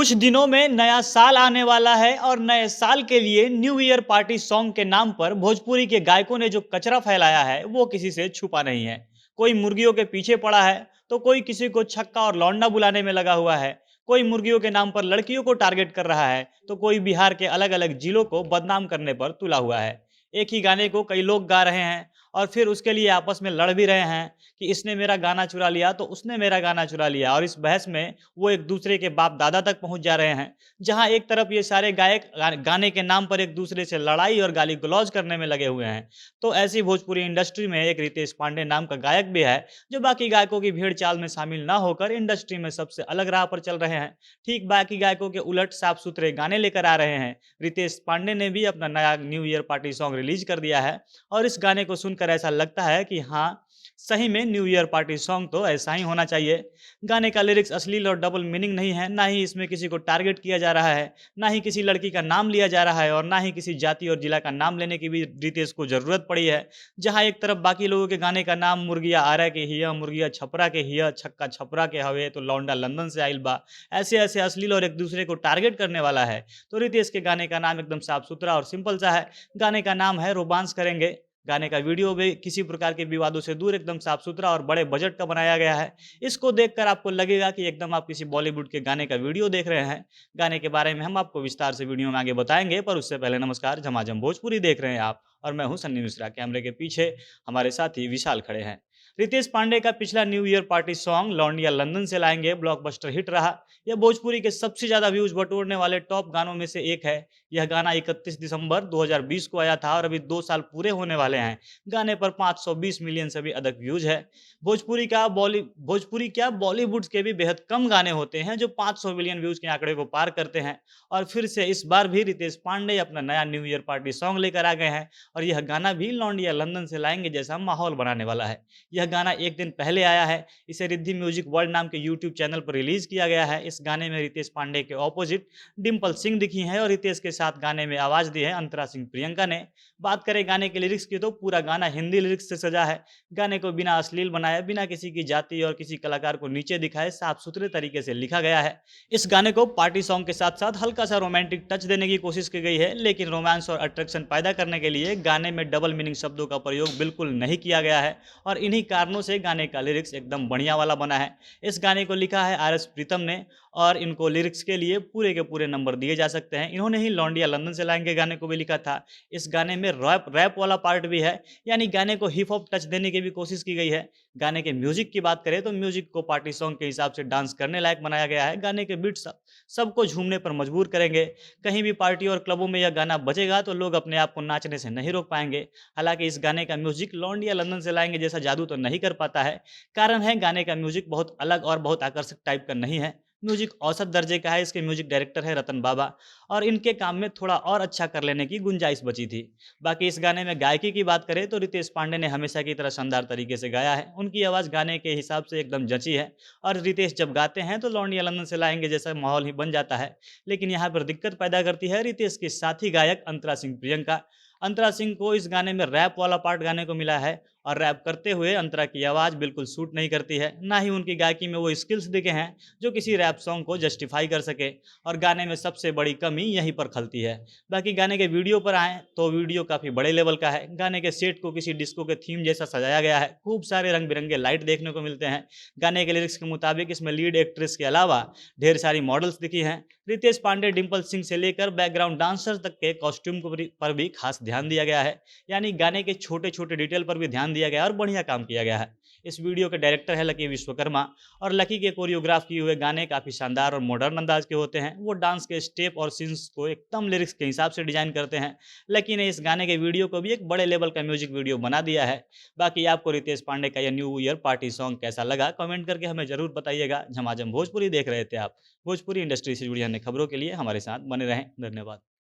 कुछ दिनों में नया साल आने वाला है और नए साल के लिए न्यू ईयर पार्टी सॉन्ग के नाम पर भोजपुरी के गायकों ने जो कचरा फैलाया है वो किसी से छुपा नहीं है। कोई मुर्गियों के पीछे पड़ा है तो कोई किसी को छक्का और लौंडा बुलाने में लगा हुआ है। कोई मुर्गियों के नाम पर लड़कियों को टारगेट कर रहा है तो कोई बिहार के अलग अलग जिलों को बदनाम करने पर तुला हुआ है। एक ही गाने को कई लोग गा रहे हैं और फिर उसके लिए आपस में लड़ भी रहे हैं कि इसने मेरा गाना चुरा लिया तो उसने मेरा गाना चुरा लिया, और इस बहस में वो एक दूसरे के बाप दादा तक पहुंच जा रहे हैं। जहां एक तरफ ये सारे गायक गाने के नाम पर एक दूसरे से लड़ाई और गाली गलौज करने में लगे हुए हैं, तो ऐसी भोजपुरी इंडस्ट्री में एक रितेश पांडे नाम का गायक भी है जो बाकी गायकों की भीड़ चाल में शामिल ना होकर इंडस्ट्री में सबसे अलग राह पर चल रहे हैं। ठीक बाकी गायकों के उलट साफ सुथरे गाने लेकर आ रहे हैं। रितेश पांडे ने भी अपना नया new year party song release कर दिया है और इस गाने को सुनकर ऐसा लगता है कि हाँ, सही में न्यू ईयर पार्टी सॉन्ग तो ऐसा ही होना चाहिए। गाने का लिरिक्स अश्लील और डबल मीनिंग नहीं है, ना ही इसमें किसी को टारगेट किया जा रहा है, ना ही किसी लड़की का नाम लिया जा रहा है और ना ही किसी जाति और जिला का नाम लेने की भी रितेश को जरूरत पड़ी है। जहां एक तरफ बाकी लोगों के गाने का नाम मुर्गिया आरा के हिया, मुर्गिया छपरा के हिया, छक्का छपरा के हवे तो लौंडा लंदन से आइल बा, ऐसे ऐसे अश्लील और एक दूसरे को टारगेट करने वाला है, तो रितेश के गाने का नाम एकदम साफ सुथरा और सिंपल सा है। गाने का नाम है रोमांस करेंगे। गाने का वीडियो भी किसी प्रकार के विवादों से दूर एकदम साफ सुथरा और बड़े बजट का बनाया गया है। इसको देखकर आपको लगेगा कि एकदम आप किसी बॉलीवुड के गाने का वीडियो देख रहे हैं। गाने के बारे में हम आपको विस्तार से वीडियो में आगे बताएंगे, पर उससे पहले नमस्कार, झमाझम भोजपुरी देख रहे हैं आप और मैं हूं सन्नी मिश्रा। कैमरे के पीछे हमारे साथी विशाल खड़े हैं। रितेश पांडे का पिछला न्यू ईयर पार्टी सॉन्ग लौंडिया लंदन से लाएंगे ब्लॉकबस्टर हिट रहा। यह भोजपुरी के सबसे ज्यादा व्यूज बटोरने वाले टॉप गानों में से एक है। यह गाना 31 दिसंबर 2020 को आया था और अभी 2 साल पूरे होने वाले हैं। गाने पर 520 मिलियन से भी अधिक व्यूज है। भोजपुरी क्या बॉलीवुड के भी बेहद कम गाने होते हैं जो 500 मिलियन व्यूज के आंकड़े को पार करते हैं। और फिर से इस बार भी रितेश पांडे अपना नया न्यू ईयर पार्टी सॉन्ग लेकर आ गए हैं और यह गाना भी लौंडिया लंदन से लाएंगे जैसा माहौल बनाने वाला है। यह गाना एक दिन पहले आया है। इसे रिद्धि म्यूजिक वर्ल्ड नाम के यूट्यूब चैनल पर रिलीज किया गया है। इस गाने में रितेश पांडे के ऑपोजिट डिम्पल सिंह दिखी हैं और रितेश के साथ गाने में आवाज दी है अंतरा सिंह प्रियंका ने। बात करें गाने के लिरिक्स की तो पूरा गाना हिंदी लिरिक्स से सजा है। गाने को बिना अश्लील बनाए, बिना किसी की जाति और किसी कलाकार को नीचे दिखाए साफ सुथरे तरीके से लिखा गया है। इस गाने को पार्टी सॉन्ग के साथ साथ हल्का सा रोमांटिक टच देने की कोशिश की गई है, लेकिन रोमांस और अट्रैक्शन पैदा करने के लिए गाने में डबल मीनिंग शब्दों का प्रयोग बिल्कुल नहीं किया गया है और इन्हीं कारणों से गाने का लिरिक्स एकदम बढ़िया वाला बना है। इस गाने को लिखा है आर एस प्रीतम ने और इनको लिरिक्स के लिए पूरे के पूरे नंबर दिए जा सकते हैं। इन्होंने ही लौंडिया लंदन से लाएंगे गाने को भी लिखा था। इस गाने में रैप वाला पार्ट भी है, यानी गाने को हिप हॉप टच देने की भी कोशिश की गई है। गाने के म्यूजिक की बात करें तो म्यूजिक को पार्टी सॉन्ग के हिसाब से डांस करने लायक बनाया गया है। गाने के बीट सबको झूमने पर मजबूर करेंगे। कहीं भी पार्टी और क्लबों में यह गाना बजेगा तो लोग अपने आप को नाचने से नहीं रोक पाएंगे। हालांकि इस गाने का म्यूजिक लौंडिया लंदन से लाएंगे जैसा जादू तो नहीं कर पाता है। कारण है गाने का म्यूजिक बहुत अलग और बहुत आकर्षक टाइप का नहीं है। म्यूजिक औसत दर्जे का है। इसके म्यूजिक डायरेक्टर है रतन बाबा और इनके काम में थोड़ा और अच्छा कर लेने की गुंजाइश बची थी। बाकी इस गाने में गायकी की बात करें तो रितेश पांडे ने हमेशा की तरह शानदार तरीके से गाया है। उनकी आवाज़ गाने के हिसाब से एकदम जची है और रितेश जब गाते हैं तो लौंडिया लंदन से लाएंगे जैसा माहौल ही बन जाता है। लेकिन यहाँ पर दिक्कत पैदा करती है रितेश के साथी गायक अंतरा सिंह प्रियंका। अंतरा सिंह को इस गाने में रैप वाला पार्ट गाने को मिला है और रैप करते हुए अंतरा की आवाज़ बिल्कुल सूट नहीं करती है, ना ही उनकी गायकी में वो स्किल्स दिखे हैं जो किसी रैप सॉन्ग को जस्टिफाई कर सके। और गाने में सबसे बड़ी कमी यहीं पर खलती है। बाकी गाने के वीडियो पर आएँ तो वीडियो काफ़ी बड़े लेवल का है। गाने के सेट को किसी डिस्को के थीम जैसा सजाया गया है। खूब सारे रंग बिरंगे लाइट देखने को मिलते हैं। गाने के लिरिक्स के मुताबिक इसमें लीड एक्ट्रेस के अलावा ढेर सारी मॉडल्स दिखी हैं। रितेश पांडे, डिम्पल सिंह से लेकर बैकग्राउंड डांसर तक के कॉस्ट्यूम पर भी खास ध्यान दिया गया है। यानी गाने के छोटे छोटे डिटेल पर भी ध्यान दिया गया और बढ़िया काम किया गया है। इस वीडियो के डायरेक्टर है लकी विश्वकर्मा और लकी के कोरियोग्राफ किए हुए गाने काफ़ी शानदार और मॉडर्न अंदाज के होते हैं। वो डांस के स्टेप और सीन्स को एकदम लिरिक्स के हिसाब से डिजाइन करते हैं। लकी ने इस गाने के वीडियो को भी एक बड़े लेवल का म्यूजिक वीडियो बना दिया है। बाकी आपको रितेश पांडे का यह न्यू ईयर पार्टी सॉन्ग कैसा लगा कमेंट करके हमें जरूर बताइएगा। झमाझम भोजपुरी देख रहे थे आप। भोजपुरी इंडस्ट्री से जुड़ी अन्य खबरों के लिए हमारे साथ बने रहें। धन्यवाद।